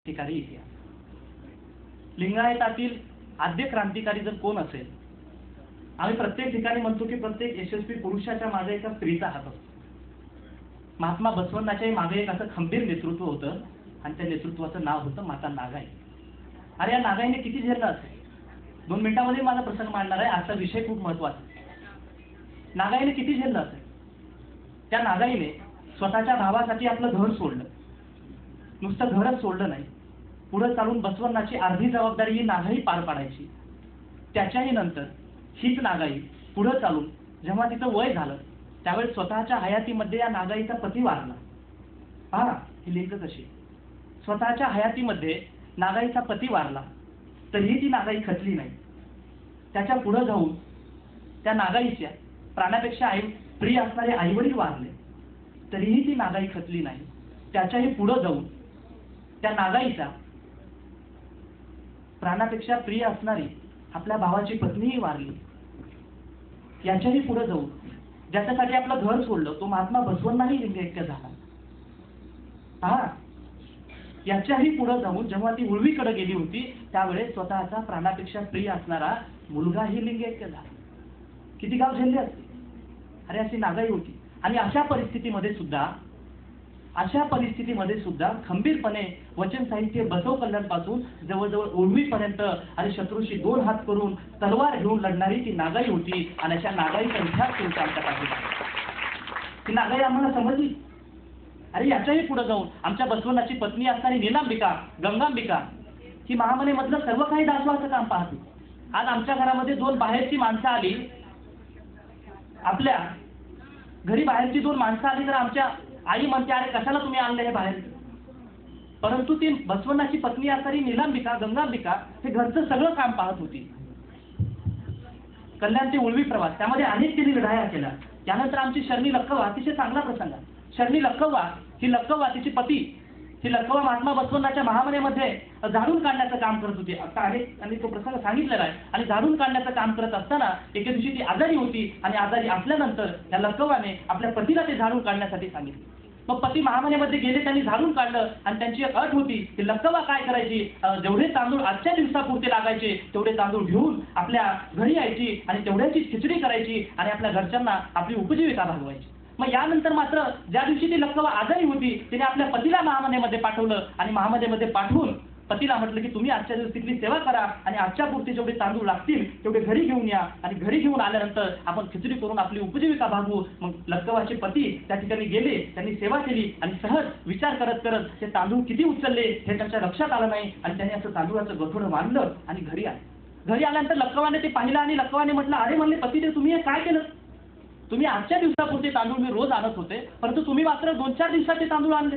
क्रांतिकारी इतिहास. लिंगायतातील आद्य क्रांतिकारी जर कोण असेल, आम्ही प्रत्येक ठिकाणी म्हणतो की प्रत्येक यशस्वी पुरुषाच्या मागे एका स्त्रीचा हात असतो. महात्मा बसवण्णाच्याही मागे एक असं खंबीर नेतृत्व होतं आणि त्या नेतृत्वाचं नाव होतं माता नागाई. अरे या नागाईने किती झेललं असेल. 2 मिनिटांमध्ये माझा प्रसंग मांडणार आहे. आजचा विषय खूप महत्वाचा. नागाईने किती झेललं असेल. त्या नागाईने स्वतःच्या भावासाठी आपलं घर सोडलं. नुसतं घरच सोडलं नाही, पुढे चालून बसवण्णाची अर्धी जबाबदारी ही नागाई पार पाडायची. त्याच्याही नंतर हीच नागाई पुढे चालून जेव्हा तिचं वय झालं त्यावेळेस स्वतःच्या हयातीमध्ये या नागाईचा पती वारला. पहा ही लिंक कशी. स्वतःच्या हयातीमध्ये नागाईचा पती वारला तरीही ती नागाई खचली नाही. त्याच्या पुढे जाऊन त्या नागाईच्या प्राणापेक्षा प्रिय असणारे आईवडील वारले तरीही ती नागाई खचली नाही. त्याच्याही पुढे जाऊन त्या नागाईचा प्राणापेक्षा प्रिय असणारी आपल्या भावाची पत्नीही वारली. याच्याही पुढे जाऊन ज्याच्यासाठी आपलं घर सोडलं तो महात्मा बसवण्णाही लिंगैक्य झाला. हा याच्याही पुढे जाऊन जेव्हा ती उळवीकडे गेली होती त्यावेळेस स्वतःचा प्राणापेक्षा प्रिय असणारा मुलगाही लिंगैक्य झाला. किती गाव झेलले असते. अरे अशी नागाई होती. आणि अशा परिस्थितीमध्ये सुद्धा खंबीरपणे वचन साहित्य बसव कल्याणपासून जवळजवळ उळवीपर्यंत आणि शत्रूशी 2 हात करून तलवार घेऊन लढणारी ती नागाई होती. आणि अशा नागाईचा इतिहास तुमच्या आमच्या पाठीशी. ती नागाई आम्हाला समजली. अरे याच्याही पुढे जाऊन आमच्या बसवण्णाची पत्नी असणारी नीलांबिका, गंगांबिका ही महामनेमधलं सर्व काही दासवाचं काम पाहते. आज आमच्या घरामध्ये 2 बाहेरची माणसं आली, आपल्या घरी बाहेरची 2 माणसं आली तर आमच्या आई म्हणते अरे कशाला तुम्ही आणले हे बाहेर. परंतु ती बसवण्णाची पत्नी असणारी नीलांबिका, गंगांबिका हे घरचं सगळं काम पाहत होती. कल्याण ते उळवी प्रवास त्यामध्ये अनेक तिने लढाया केल्या. त्यानंतर आमची शरणी लक्कव्वा अतिशय चांगला प्रसंग आहे. शरणी लक्कव्वा तिची पती ही लक्कव्वा महात्मा बसवण्णाच्या महामनेमध्ये झाडून काढण्याचं काम करत होती. आता आणि तो प्रसंग सांगितलेला आहे. आणि झाडून काढण्याचं काम करत असताना एके दिवशी ती आजारी होती आणि आजारी असल्यानंतर त्या लक्कव्वाने आपल्या पतीला ते झाडून काढण्यासाठी सांगितले. मग पती महामनेमध्ये गेले, त्यांनी झाडून काढलं आणि त्यांची एक अट होती की लक्कव्वा काय करायची, जेवढे तांदूळ आजच्या दिवसापुरते लागायचे तेवढे तांदूळ घेऊन आपल्या घरी यायची आणि तेवढ्याची खिचडी करायची आणि आपल्या घरच्यांना आपली उपजीविका भागवायची. मग यानंतर मात्र ज्या दिवशी ती लक्कव्वा आजारी होती तिने आपल्या पतीला महामनेमध्ये पाठवलं आणि महामनेमध्ये पाठवून पतीला म्हटलं की तुम्ही आजच्या दिवस तिथली सेवा करा आणि आजच्या पुरते जेवढे तांदूळ लागतील तेवढे घरी घेऊन या आणि घरी घेऊन आल्यानंतर आपण खिचडी करून आपली उपजीविका भागवू. मग लक्कव्वाचे पती त्या ठिकाणी गेले, त्यांनी सेवा केली आणि सहज विचार करत करत ते तांदूळ किती उचलले हे त्यांच्या लक्षात आलं नाही आणि त्यांनी असं तांदूळाचं गठोडं बांधलं आणि घरी आले. घरी आल्यानंतर लक्कव्वाने ते पाहिलं आणि लक्कव्वाने म्हटलं अरे म्हणले पती ते तुम्ही हे काय केलं. तुम्ही आजच्या दिवसापुरते तांदूळ मी रोज आणत होते परंतु तुम्ही मात्र 2-4 दिवसाचे तांदूळ आणले.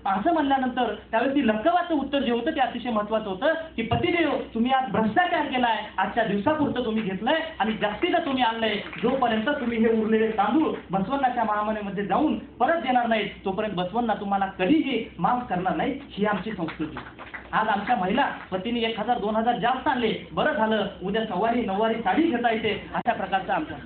असं म्हणल्यानंतर त्यावेळेस ती लक्कव्वाचं उत्तर जे होतं ते अतिशय महत्वाचं होतं की पतिदेव तुम्ही आज भ्रष्टाचार केलाय. आजच्या दिवसापुरतं तुम्ही घेतलंय आणि जास्तीचं तुम्ही आणलंय. जोपर्यंत तुम्ही हे उरलेले तांदूळ बसवण्णाच्या महामनेमध्ये जाऊन परत देणार नाहीत तोपर्यंत बसवण्णा तुम्हाला कधीही माफ करणार नाही. ही आमची संस्कृती. आज आमच्या महिला पतीने 1000-2000 जास्त आणले, बरं झालं उद्या नऊवारी साडी घेता येते, अशा प्रकारचं आमच्या.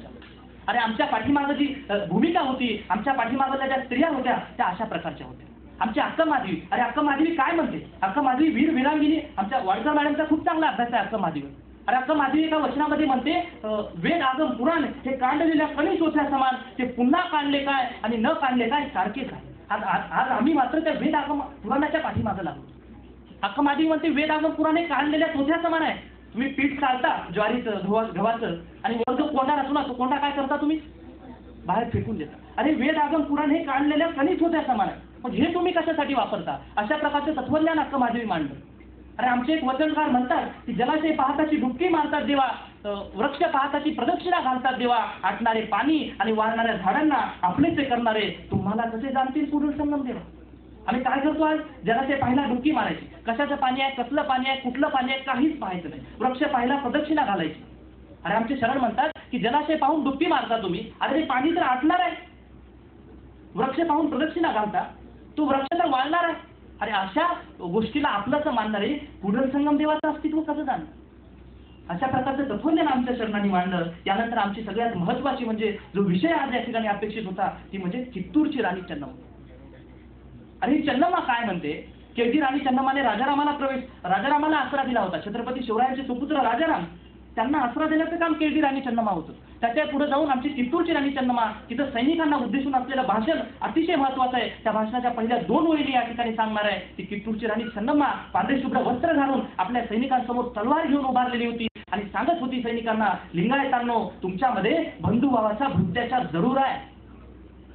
अरे आमच्या पाठीमागं जी भूमिका होती, आमच्या पाठीमागल्या ज्या स्त्रिया होत्या त्या अशा प्रकारच्या होत्या. आमची अक्कमाधवी, अरे अक्कमाधवी काय म्हणते. अक्कमाधवी वीर विरांगिनी. आमच्या वाडकर मॅडमचा खूप चांगला अभ्यास आहे अक्कमाधवीवर. अरे अक्कमाधवी एका वचनामध्ये म्हणते वेद आगम पुराण हे काढलेल्या कणी चोथ्या समान, ते पुन्हा काढले काय आणि न काढले काय सारखेच आहे. आज आम्ही मात्र त्या वेद आगम पुराणाच्या पाठीमागं लागलो. अक्कमाधवी म्हणते वेद आगम पुराण हे काढलेल्या चोथ्या समान आहे. तुम्ही पीठ चालता ज्वारीचं गव्हाचं आणि वर जो कोंडा असतो ना तो कोंडा काय करता तुम्ही बाहेर फेकून देता. अरे वेद आगम पुराण हे काढलेल्या कणीच होत्या समान आहे. मग हे तुम्ही कशासाठी वापरता. अशा प्रकारचं तत्वज्ञान अक्कमाधवी मांडलं. अरे आमचे एक वचनकार म्हणतात की जलाशय पाहताची डुबकी मारतात देवा, वृक्ष पाहताची प्रदक्षिणा घालतात देवा, आटणारे पाणी आणि वाढणाऱ्या झाडांना आपलेसे करणारे तुम्हाला कसे जाणतील पुनर्संगम देवा. आम्ही काय करतो आज जलाशय पाहिला डुबकी मारायची. कशाचं पाणी आहे, कसलं पाणी आहे, कुठलं पाणी आहे काहीच पाहायचं नाही. वृक्ष पाहिला प्रदक्षिणा घालायची. अरे आमचे शरण म्हणतात की जलाशय पाहून डुबकी मारता तुम्ही, अरे ते पाणी तर आटणार आहे. वृक्ष पाहून प्रदक्षिणा घालता, तो वृक्ष तर वाळणार आहे. अरे अशा गोष्टीला आपलंच मानणारे पुनर्संगम देवाचं अस्तित्व कसं जाणं. अशा प्रकारचं तत्वज्ञान आमच्या शरणांनी मांडलं. त्यानंतर आमची सगळ्यात महत्वाची म्हणजे जो विषय आज या ठिकाणी अपेक्षित होता ती म्हणजे चित्तूरची राणी चन्नम्मा. आणि चन्नम्मा काय म्हणते केळजी राणी चन्नम्माने राजारामाला आसरा दिला होता. छत्रपती शिवरायांचे सुपुत्र राजाराम त्यांना आसरा देण्याचं काम केळजी राणी चन्नम्मा होतं. त्याच्या पुढे जाऊन आमची चित्तूरची राणी चन्नम्मा, तिथं सैनिकांना उद्देशून असलेलं भाषण अतिशय महत्वाचं आहे. त्या भाषणाच्या पहिल्या 2 ओळी या ठिकाणी सांगणार आहे. ती चित्तूरची राणी चन्नम्मा पांढरे शुभ्र वस्त्र घालून आपल्या सैनिकांसमोर तलवार घेऊन उभारलेली होती आणि सांगत होती सैनिकांना, लिंगायतांनो, तुमच्यामध्ये बंधुभावाचा भृत्याचार जरूर आहे.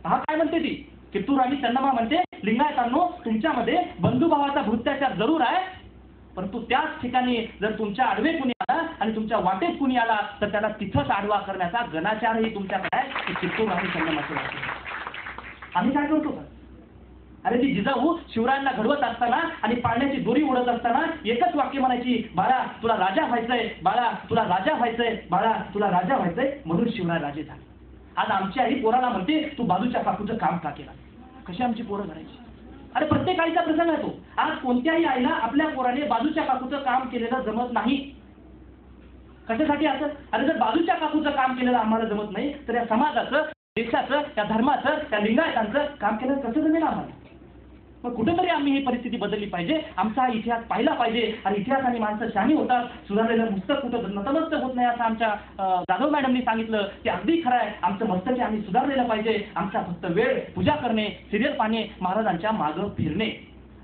हा काय म्हणते ती चित्तूर राणी चन्नम्मा म्हणते, लिंगायतांनो, तुमच्यामध्ये बंधुभावाचा भृत्याचार जरूर आहे, परंतु त्याच ठिकाणी जर तुमच्या आडवे कुणी आला आणि तुमच्या वाटेत कुणी आला तर त्याला तिथंच आडवा करण्याचा गणाचारही तुमच्याकडे आहे. चित्तूर राणी चन्नम्माचं वाक्य आम्ही काय करतो का? अरे ती जिजाऊ शिवरायांना घडवत असताना आणि पाळण्याची दोरी उडत असताना एकच वाक्य म्हणायची, बाळा तुला राजा व्हायचंय, बाळा तुला राजा व्हायचंय, बाळा तुला राजा व्हायचंय, म्हणून शिवराय राजे झाले. आज आमची आई पोराला म्हणते, तू बाजूच्या काकूचं काम का केलं? कशी आमची पोरं करायची? अरे प्रत्येक आईचा प्रसंग आहे तो. आज कोणत्याही आईला आपल्या पोराने बाजूच्या काकूचं काम केलेलं जमत नाही. कशासाठी असं? अरे जर बाजूच्या काकूचं काम केलेलं आम्हाला जमत नाही तर या समाजाचं, देशाचं, त्या धर्माचं, त्या लिंगायतांचं काम केलं कसं जमेल आम्हाला? मग कुठेतरी आम्ही ही परिस्थिती बदलली पाहिजे. आमचा इतिहास पाहिला पाहिजे. आणि इतिहासाने माणसं शहाणी होतात, सुधारलेलं पुस्तक कुठं नतमस्तक होत नाही असं आमच्या जाधव मॅडमनी सांगितलं. ते अगदी खरं आहे. आमचं मस्तक आम्ही सुधारलेलं पाहिजे. आमचा फक्त वेळ, पूजा करणे, सिरियल पाहणे, महाराजांच्या मागं फिरणे,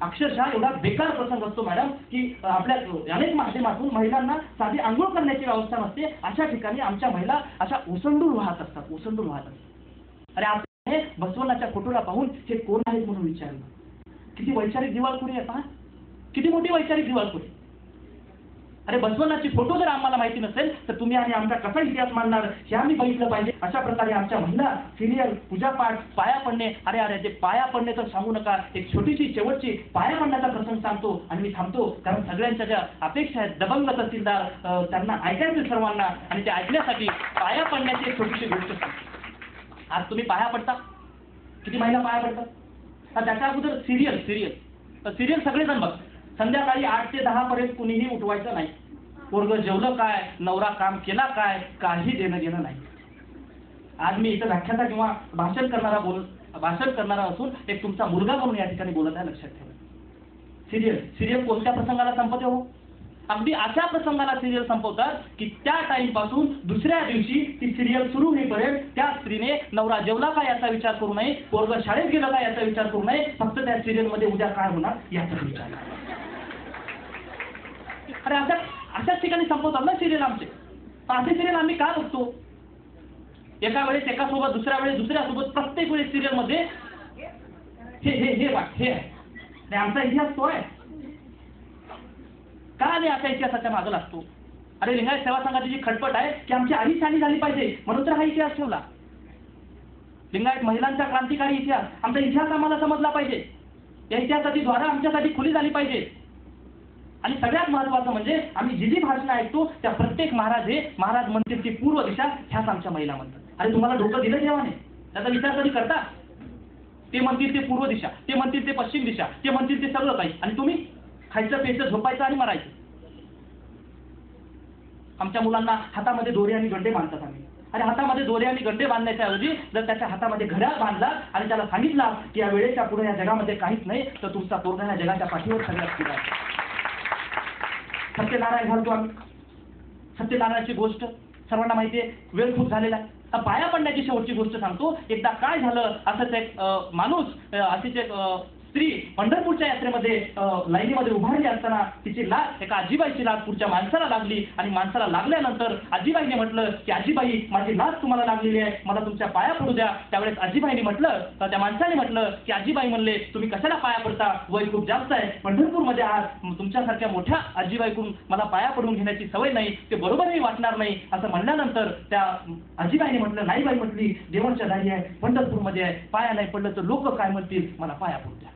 अक्षरशः एवढा बेकार प्रसंग असतो मॅडम की आपल्या अनेक माध्यमातून महिलांना साधी आंघोळ करण्याची व्यवस्था नसते. अशा ठिकाणी आमच्या महिला अशा ओसंडून वाहत असतात, ओसंडून वाहत असतात. अरे आपण हे बसवनाच्या फोटोला पाहून हे कोण आहेत म्हणून विचारलं. किती वैचारिक दिवाळखोरी आहे पहा, किती मोठी वैचारिक दिवाळखोरी. अरे बसवनाची फोटो जर आम्हाला माहिती नसेल तर तुम्ही आणि आमचा कसा इतिहास मांडणार हे आम्ही बघितलं पाहिजे. अशा प्रकारे आमच्या महिला सिरियल, पूजापाठ, पाया पडणे, अरे अरे ते पाया पडणे तर सांगू नका. एक छोटीशी शेवटची पाया पडण्याचा प्रसंग सांगतो आणि मी थांबतो, कारण सगळ्यांच्या ज्या अपेक्षा आहेत, दबंग तहसीलदार त्यांना ऐकायचं सर्वांना, आणि ते ऐकण्यासाठी पाया पडण्याची एक छोटीशी गोष्ट सांगतो. आज तुम्ही पाया पडता, किती महिला पाया पडतात? त्याच्या अगोदर सिरियल सगळेजण बघ. संध्याकाळी 8 ते 10 पर्यंत कुणीही उठवायचं नाही. पोरगं जेवलं काय, नवरा काम केला काय, काही देणं घेणं नाही. आज मी इथं व्याख्याता किंवा भाषण करणारा असून एक तुमचा मुलगा म्हणून या ठिकाणी बोलत आहे, लक्षात ठेवा. सिरियल कोणत्या प्रसंगाला संपते हो? अगदी अशा प्रसंगाला सिरियल संपवतात की त्या टाइम पासून दुसऱ्या दिवशी ती सिरियल सुरू होईपर्यंत त्या स्त्रीने नवरा जेवला का याचा विचार करू नये, पोरगं शाळेत गेलं का याचा विचार करू नये, फक्त त्या सिरियल मध्ये उद्या काय होणार याचा विचार. अरे अशाच ठिकाणी संपवतात ना सिरियल आमचे. असे सिरियल आम्ही का बघतो? एका वेळेस एकासोबत, दुसऱ्या वेळेस दुसऱ्यासोबत, प्रत्येक वेळेस सिरियल मध्ये हे आहे. आमचा इतिहास तो आहे का नाही अशा इतिहासाच्या मागे लागतो? अरे लिंगायत सेवा संघाची जी खटपट आहे की आमची आई शाणी झाली पाहिजे म्हणून तर हा इतिहास ठेवला. लिंगायत महिलांचा क्रांतिकारी इतिहास, आमचा इतिहास आम्हाला समजला पाहिजे. या इतिहासाची द्वारा आमच्यासाठी खुली झाली पाहिजे. आणि सगळ्यात महत्वाचं म्हणजे आम्ही जी भाषणं ऐकतो त्या प्रत्येक महाराज म्हणतील की पूर्व दिशा, ह्याच आमच्या महिला म्हणतात. अरे तुम्हाला डोकं दिलं देवाने? त्याचा विचार कधी करता? ते म्हणतील ते पूर्व दिशा, ते म्हणतील ते पश्चिम दिशा, ते म्हणतील ते सगळं काही, आणि तुम्ही खायचं, प्यायचं, झोपायचं आणि मरायचं. आमच्या मुलांना हातामध्ये दोरे आणि गंडे बांधतात आम्ही. अरे हातामध्ये दोरे आणि गंडे बांधण्याच्या ऐवजी जर त्याच्या हातामध्ये घड्याळ बांधला आणि त्याला सांगितला की या वेळेच्या पुढे या जगामध्ये काहीच नाही, तर तुमचा पोरगा या जगाच्या पाठीवर सगळ्यात पुढे आहे. सत्यनारायण घालतो आम्ही. सत्यनारायणाची गोष्ट सर्वांना माहिती आहे. वेळ खूप झालेला आहे. पाया पडण्याची शेवटची गोष्ट सांगतो. एकदा काय झालं, असंच एक माणूस, अशीच एक स्त्री पंढरपूरच्या यात्रेमध्ये लाईनीमध्ये उभारली असताना तिची लाच, एका आजीबाईची लाच पुढच्या माणसाला लागली. आणि माणसाला लागल्यानंतर आजीबाईने म्हटलं की आजीबाई माझी लाच तुम्हाला लागलेली आहे, मला तुमच्या पाया पडू द्या. त्यावेळेस आजीबाईने म्हटलं, तर त्या माणसाने म्हटलं की आजीबाई म्हणले तुम्ही कशाला पाया पडता, वय खूप जास्त आहे, पंढरपूरमध्ये आहात, तुमच्यासारख्या मोठ्या आजीबाईकडून मला पाया पडून घेण्याची सवय नाही, ते बरोबरही वाटणार नाही. असं म्हणल्यानंतर त्या आजीबाईने म्हटलं, नाही बाई म्हटली, देवांच्या दारी आहे, पंढरपूरमध्ये आहे, पाया नाही पडलं तर लोक काय म्हणतील, मला पाया पडू द्या.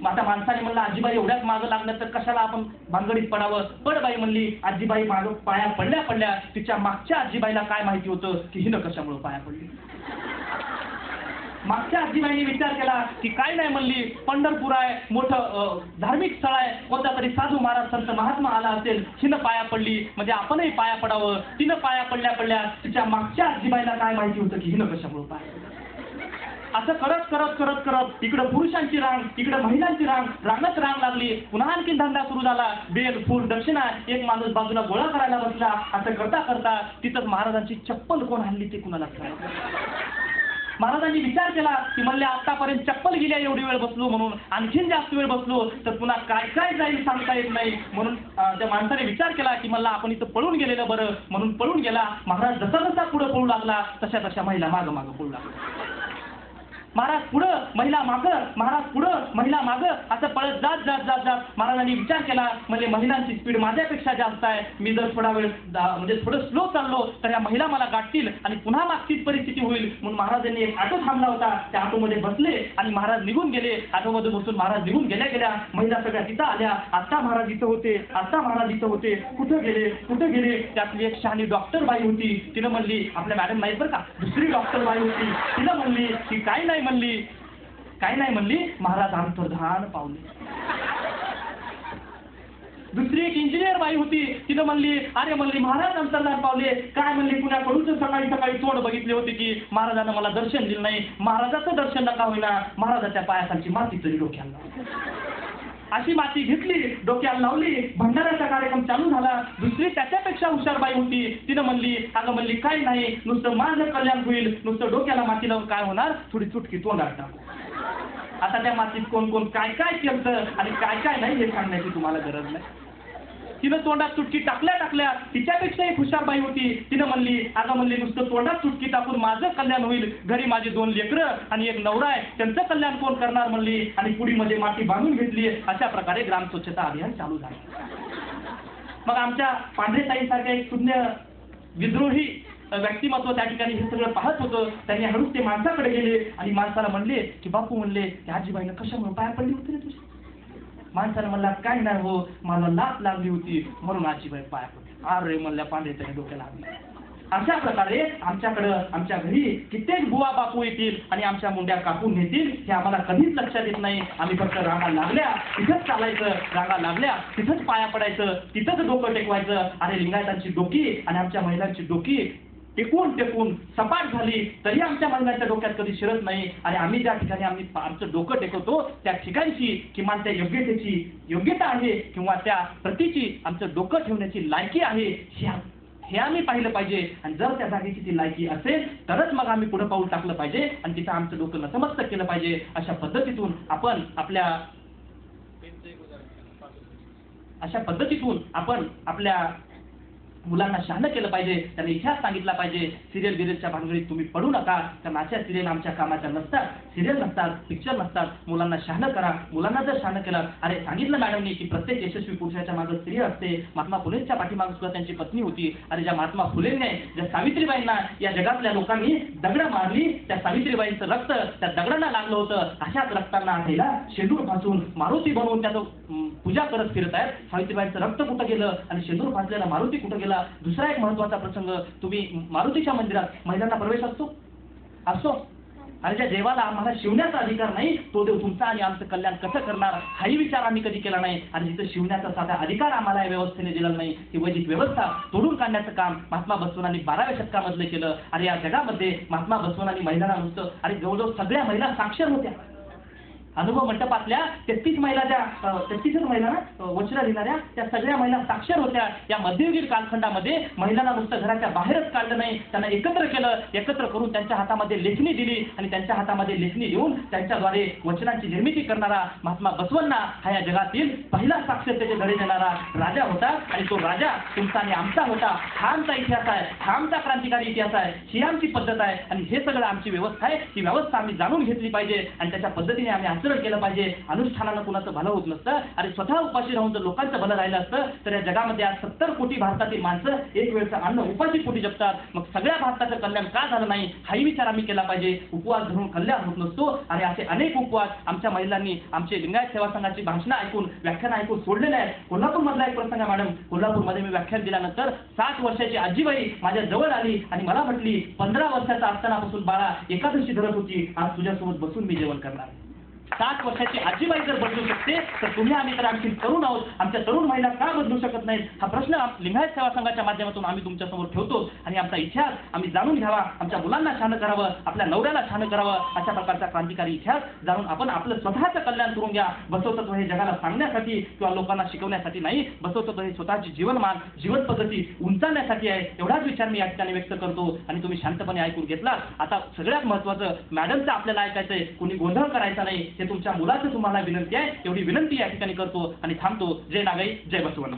आता माणसाने म्हणलं आजीबाई एवढ्याच मागं लागलं तर कशाला आपण भानगडीत पडावं. पडबाई म्हणली. आजीबाई मागं पाया पडल्या तिच्या मागच्या आजीबाईला काय माहिती होतं की हिनं कशामुळे पाया पडली. मागच्या आजीबाईने विचार केला की काय नाही म्हणली, पंढरपूर आहे, मोठं धार्मिक स्थळ आहे, कोणता तरी साधू महाराज संत महात्मा आला असेल, हिनं पाया पडली म्हणजे आपणही पाया पडावं. तिनं पाया पडल्या तिच्या मागच्या आजीबाईला काय माहिती होतं की हिनं कशामुळे पाया पडली. असं करत करत करत करत इकडं पुरुषांची रांग, इकडं महिलांची रांग, रांगच रांग लागली. पुन्हा आणखी धंदा सुरू झाला. बेल, फूल, दक्षिणा. एक माणूस बाजूला गोळा करायला बसला. असं करता करता तिथंच महाराजांची चप्पल कोण हल्ली ते कुणालाच कळलं. महाराजांनी विचार केला की म्हणले आतापर्यंत चप्पल गेल्या एवढी वेळ बसलो, म्हणून आणखीन जास्त वेळ बसलो तर पुन्हा काय काय जाईल सांगता येत नाही. म्हणून त्या माणसाने विचार केला की मला आपण इथं पळून गेलेलं बरं, म्हणून पळून गेला. महाराज जसा जसा पुढे पळू लागला तशा तशा महिला मागं मागं पळू लागला. महाराज पुढं, महिला मागं, महाराज पुढं, महिला मागं, असं पळत जात जात जात जात महाराजांनी विचार केला म्हणजे महिलांची स्पीड माझ्यापेक्षा जास्त आहे. मी जर थोडा वेळ म्हणजे थोडं स्लो चाललो तर या महिला मला गाठतील आणि पुन्हा मागचीच परिस्थिती होईल. म्हणून महाराजांनी एक ऑटो थांबला होता, त्या ऑटोमध्ये बसले आणि महाराज निघून गेले. ऑटोमध्ये बसून महाराज निघून गेल्या गेल्या महिला सगळ्या तिथं आल्या. आता महाराज इथं होते, आता महाराज इथं होते, कुठं गेले कुठं गेले. त्यातली एक शहाणी डॉक्टर बाई होती. तिनं म्हणली, आपल्या मॅडम नाहीत बरं का, दुसरी डॉक्टर बाई होती. तिनं म्हणली की काय नाही म्हणली, काय नाही म्हणली, महाराज अंतर्धान पावले. दुसरी एक इंजिनियर बाई होती. तिनं म्हणली, अरे म्हणली महाराज अंतर्धान पावले. काय म्हणली, पुण्याकडून सकाळी सकाळी तोंड बघितले होते की महाराजांना मला दर्शन दिलं नाही. महाराजाचं दर्शन नका होईना, महाराजाच्या पायाखालची माती तरी डोक्याला. अशी माती घेतली, डोक्याला लावली. भंडाऱ्याचा कार्यक्रम चालू झाला. दुसरी त्याच्यापेक्षा हुशार बाई होती. तिनं म्हणली, अगं म्हणली काय नाही, नुसतं माझं कल्याण होईल, नुसतं डोक्याला माती लावून काय होणार, थोडी चुटकी तोंडात टाकू. आता त्या मातीत कोण कोण काय काय केलं आणि काय काय नाही हे सांगण्याची तुम्हाला गरज नाही. तिनं तोंडात चुटकी टाकल्या टाकल्या तिच्यापेक्षा एक हुशार बाई होती. तिनं म्हणली, अगं म्हणली नुसतं तोंडात चुटकी टाकून माझं कल्याण होईल, घरी माझी 2 लेकरं आणि एक नवरा आहे, त्यांचं कल्याण कोण करणार म्हणली. आणि पुडीमध्ये माती बांधून घेतली. अशा प्रकारे ग्राम स्वच्छता अभियान चालू झालं. मग आमच्या पांढरेताईंसारख्या एक शून्य विद्रोही व्यक्तिमत्व त्या ठिकाणी हे सगळं पाहत होतं. त्यांनी हळूच ते माणसाकडे गेले आणि माणसाला म्हणले की बापू म्हणले, त्या आजीबाईनं कशामुळे पाया पडली होती रे तुझी. माणसानं म्हणला, काय नाही हो, मला लात लागली होती म्हणून आजीबाई पाया पडली. अरे म्हणल्या पांढरेताईने डोक्याला लागली. अशा प्रकारे आमच्याकडं आमच्या घरी कित्येक बुवा बापू येतील आणि आमच्या मुंड्या कापून नेतील हे आम्हाला कधीच लक्षात येत नाही. आम्ही फक्त रांगा लागल्या तिथंच चालायचं, रांगा लागल्या तिथंच पाया पडायचं, तिथंच डोकं टेकवायचं. अरे लिंगायतांची डोकी आणि आमच्या महिलांची डोकी टेकून टेकून सपाट झाली तरी आमच्या महिलांच्या डोक्यात कधी शिरत नाही. आणि आम्ही ज्या ठिकाणी आमचं डोकं टेकवतो त्या ठिकाणची किमान त्या योग्यता आहे किंवा त्या प्रतीची आमचं डोकं ठेवण्याची लायकी आहे हे आम्ही पाहिलं पाहिजे. आणि जर त्या जागेची ती लायकी असेल तरच मग आम्ही पुढे पाऊल टाकलं पाहिजे आणि तिथं आमचं डोकं नतमस्तक केलं पाहिजे. अशा पद्धतीतून आपण आपल्या मुलांना शहाणं केलं पाहिजे. त्यांना इतिहास सांगितला पाहिजे. सिरियल बिरियलच्या भानगडीत तुम्ही पडू नका. कारण अशा सिरियल आमच्या कामाच्या नसतात, सिरियल नसतात, पिक्चर नसतात. मुलांना शहाणं करा. मुलांना जर शहाणं केलं, अरे सांगितलं मॅडमनी की प्रत्येक यशस्वी पुरुषाच्या मागे स्त्री असते. महात्मा फुलेंच्या पाठीमागे सुद्धा त्यांची पत्नी होती. अरे ज्या महात्मा फुलेंनी ज्या सावित्रीबाईंना या जगातल्या लोकांनी दगड मारली, त्या सावित्रीबाईंचं रक्त त्या दगडांना लागलं होतं. अशाच रक्तांना आठेला शेंदूर फासून मारुती बनवून त्याचं पूजा करत फिरत आहेत. सावित्रीबाईंचं रक्त कुठं गेलं आणि शेंदूर फासलेला मारुती कुठं गेला. दुसरा एक महत्वाचा प्रसंग, तुम्ही मारुतीच्या मंदिरात महिलांना प्रवेश असतो. आणि ज्या देवाला आम्हाला शिवण्याचा अधिकार नाही तो देव तुमचा आणि आमचं कल्याण कसं करणार हाही विचार आम्ही कधी केला नाही. आणि जिथं शिवण्याचा साधा अधिकार आम्हाला या व्यवस्थेने दिला नाही ती वैदिक व्यवस्था तोडून काढण्याचं काम महात्मा बसवनांनी 12व्या शतकामधलं केलं. आणि या जगामध्ये महात्मा बसवनांनी महिलांना नुसतं, अरे जवळजवळ सगळ्या महिला साक्षर होत्या. अनुभव मंडपातल्या 33 महिला, ज्या 33 महिला वचनं लिहिणाऱ्या त्या सगळ्या महिला साक्षर होत्या. या मध्ययुगीन कालखंडामध्ये महिलांना नुसतं घराच्या बाहेरच काढलं नाही, त्यांना एकत्र केलं. एकत्र करून त्यांच्या हातामध्ये लेखणी दिली आणि त्यांच्या हातामध्ये लेखणी देऊन त्यांच्याद्वारे वचनांची निर्मिती करणारा महात्मा बसवण्णा हा या जगातील पहिला साक्षरतेचे धडे देणारा राजा होता. आणि तो राजा तुमचा आणि आमचा होता. हा आमचा इतिहास आहे, हा आमचा क्रांतिकारी इतिहास आहे, ही आमची पद्धत आहे. आणि हे सगळं आमची व्यवस्था आहे. ही व्यवस्था आम्ही जाणून घेतली पाहिजे आणि त्याच्या पद्धतीने आम्ही आचरण केलं पाहिजे. अनुष्ठानानं कुणाचं भलं होत नसतं. आणि स्वतः उपाशी राहून जर लोकांचं भलं राहिलं असतं तर या जगामध्ये आज 70 कोटी भारतातील माणसं एक वेळचं अन्न उपाशी पोटी जगतात. मग सगळ्या भारताचं कल्याण का झालं नाही हाही विचार आम्ही केला पाहिजे. उपवास धरून कल्याण होत नसतो. आणि असे अनेक उपवास आमच्या महिलांनी आमचे लिंगायत सेवा संघाची भाषणं ऐकून व्याख्यान ऐकून सोडलेले आहेत. कोल्हापूरमधला एक प्रसंग मॅडम, कोल्हापूरमध्ये मी व्याख्यान दिल्यानंतर 60 वर्षाची आजीबाई माझ्या जवळ आली आणि मला म्हटली 15 वर्षाचा असतानापासून बाळा एकादशी धरत होती, आज तुझ्यासोबत बसून मी जेवण करणार. 60 वर्षाची आजीबाई जर बदलू शकते तर तुम्ही आम्ही तर आणखी तरुण आहोत, आमच्या तरुण महिला का बदलू शकत नाहीत? हा प्रश्न लिंगायत सेवा संघाच्या माध्यमातून आम्ही तुमच्यासमोर ठेवतो आणि आमचा इतिहास आम्ही जाणून घ्यावा, आमच्या मुलांना छान करावं, आपल्या नवऱ्याला छान करावं, अशा प्रकारचा क्रांतिकारी इतिहास जाणून आपण आपलं स्वतःचं कल्याण करून घ्या. बसवतत्व हे जगाला सांगण्यासाठी किंवा लोकांना शिकवण्यासाठी नाही, बसवतत्व हे स्वतःची जीवनमान जीवन पद्धती उंचावण्यासाठी आहे. एवढाच विचार मी या ठिकाणी व्यक्त करतो आणि तुम्ही शांतपणे ऐकून घेतला. आता सगळ्यात महत्त्वाचं मॅडमचं आपल्याला ऐकायचंय, कोणी गोंधळ करायचा नाही, हे तुमच्या मुलाचं तुम्हाला विनंती आहे. एवढी विनंती या ठिकाणी करतो आणि थांबतो. जय नागाई, जय बसवण्णा.